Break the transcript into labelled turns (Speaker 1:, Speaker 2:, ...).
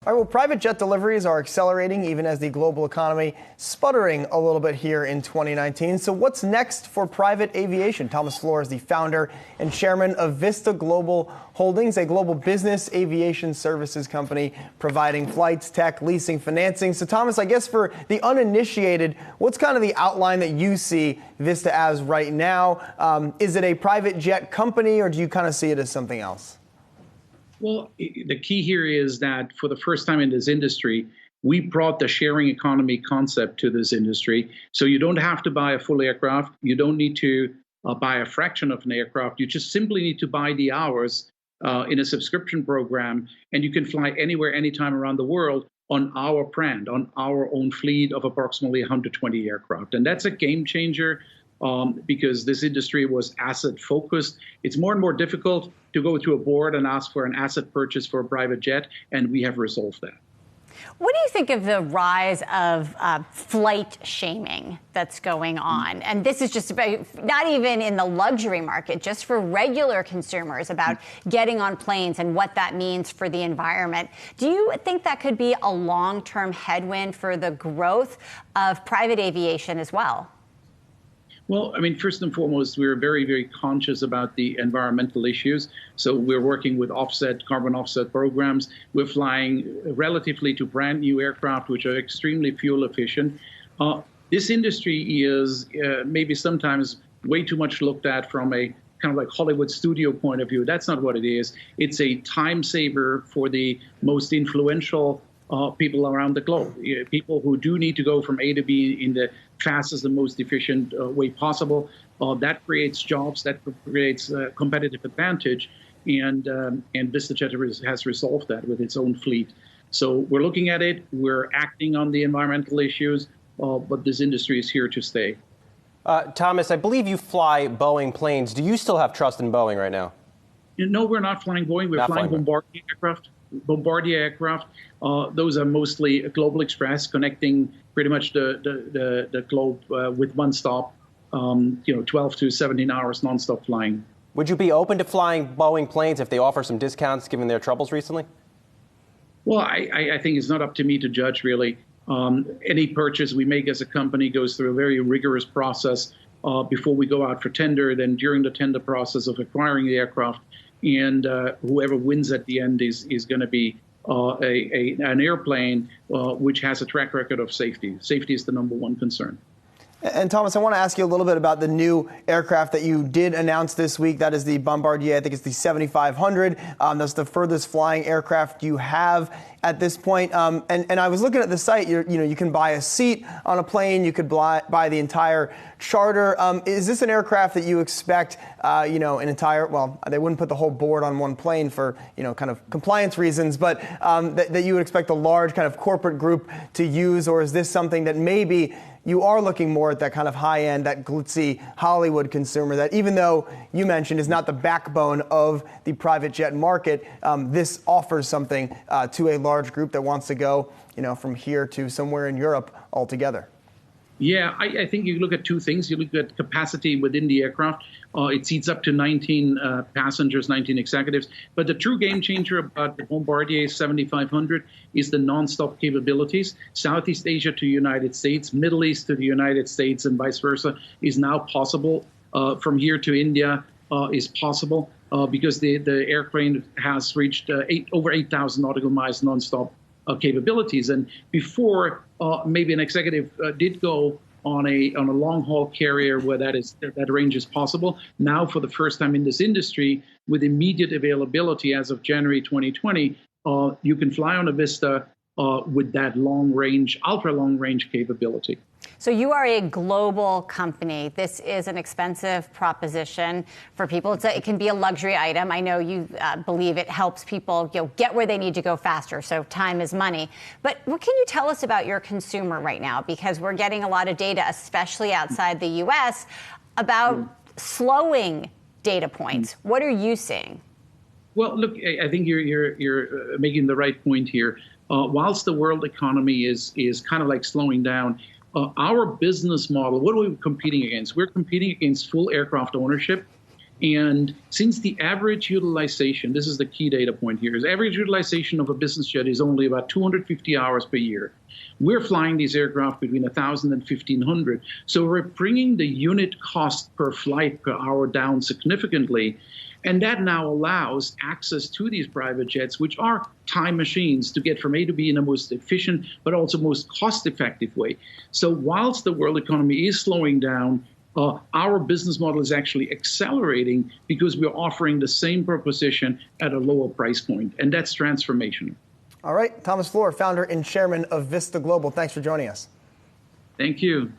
Speaker 1: All right, well, private jet deliveries are accelerating even as the global economy sputtering a little bit here in 2019. So what's next for private aviation? Thomas Flohr is the founder and chairman of Vista Global Holdings, a global business aviation services company providing flights, tech, leasing, financing. So Thomas, I guess for the uninitiated, what's kind of the outline that you see Vista as right now? Is it a private jet company, or do you kind of see it as something else?
Speaker 2: Well, the key here is that for the first time in this industry, we brought the sharing economy concept to this industry. So you don't have to buy a full aircraft. You don't need to buy a fraction of an aircraft. You just simply need to buy the hours in a subscription program, and you can fly anywhere, anytime around the world on our brand, on our own fleet of approximately 120 aircraft. And that's a game changer. Because this industry was asset focused. It's more and more difficult to go to a board and ask for an asset purchase for a private jet, and we have resolved that.
Speaker 3: What do you think of the rise of flight shaming that's going on? And this is just about, not even in the luxury market, just for regular consumers, about getting on planes and what that means for the environment. Do you think that could be a long-term headwind for the growth of private aviation as well?
Speaker 2: Well, I mean, first and foremost, we're very, very conscious about the environmental issues. So we're working with carbon offset programs. We're flying relatively to brand new aircraft, which are extremely fuel efficient. This industry is maybe sometimes way too much looked at from a kind of like Hollywood studio point of view. That's not what it is. It's a time saver for the most influential people around the globe, people who do need to go from A to B in the fastest and most efficient way possible. That creates jobs, that creates competitive advantage, and VistaJet has resolved that with its own fleet. So we're looking at it, we're acting on the environmental issues, but this industry is here to stay.
Speaker 4: Thomas, I believe you fly Boeing planes. Do you still have trust in Boeing right now?
Speaker 2: No, we're not flying Boeing. We're flying Bombardier aircraft. Those are mostly Global Express, connecting pretty much the globe with one stop, 12 to 17 hours nonstop flying.
Speaker 4: Would you be open to flying Boeing planes if they offer some discounts given their troubles recently?
Speaker 2: Well, I think it's not up to me to judge, really. Any purchase we make as a company goes through a very rigorous process before we go out for tender, then during the tender process of acquiring the aircraft. And whoever wins at the end is going to be an airplane which has a track record of safety. Safety is the number one concern.
Speaker 1: And Thomas, I want to ask you a little bit about the new aircraft that you did announce this week. That is the Bombardier, I think it's the 7500. That's the furthest flying aircraft you have at this point. And I was looking at the site. You can buy a seat on a plane. You could buy the entire charter. Is this an aircraft that you expect, an entire? Well, they wouldn't put the whole board on one plane for kind of compliance reasons, but that you would expect a large kind of corporate group to use, or is this something that maybe you are looking more at that kind of high-end, that glitzy Hollywood consumer that, even though you mentioned is not the backbone of the private jet market, this offers something to a large group that wants to go, from here to somewhere in Europe altogether?
Speaker 2: Yeah, I think you look at two things. You look at capacity within the aircraft. It seats up to 19 passengers, 19 executives. But the true game changer about the Bombardier 7500 is the nonstop capabilities. Southeast Asia to United States, Middle East to the United States, and vice versa is now possible. From here to India is possible because the airplane has reached over 8,000 nautical miles nonstop capabilities. And before, maybe an executive did go on a long haul carrier where that range is possible. Now, for the first time in this industry, with immediate availability as of January 2020, you can fly on a Vista with that long range, ultra long range capability.
Speaker 3: So you are a global company. This is an expensive proposition for people. It can be a luxury item. I know you believe it helps people get where they need to go faster. So time is money. But what can you tell us about your consumer right now? Because we're getting a lot of data, especially outside the U.S., about slowing data points. What are you seeing?
Speaker 2: Well, look, I think you're making the right point here. Whilst the world economy is kind of like slowing down, our business model, what are we competing against? We're competing against full aircraft ownership. And since the average utilization, this is the key data point here, is average utilization of a business jet is only about 250 hours per year. We're flying these aircraft between 1,000 and 1,500. So we're bringing the unit cost per flight per hour down significantly. And that now allows access to these private jets, which are time machines, to get from A to B in the most efficient, but also most cost-effective way. So whilst the world economy is slowing down, our business model is actually accelerating because we're offering the same proposition at a lower price point. And that's transformational.
Speaker 1: All right. Thomas Flohr, founder and chairman of Vista Global. Thanks for joining us.
Speaker 2: Thank you.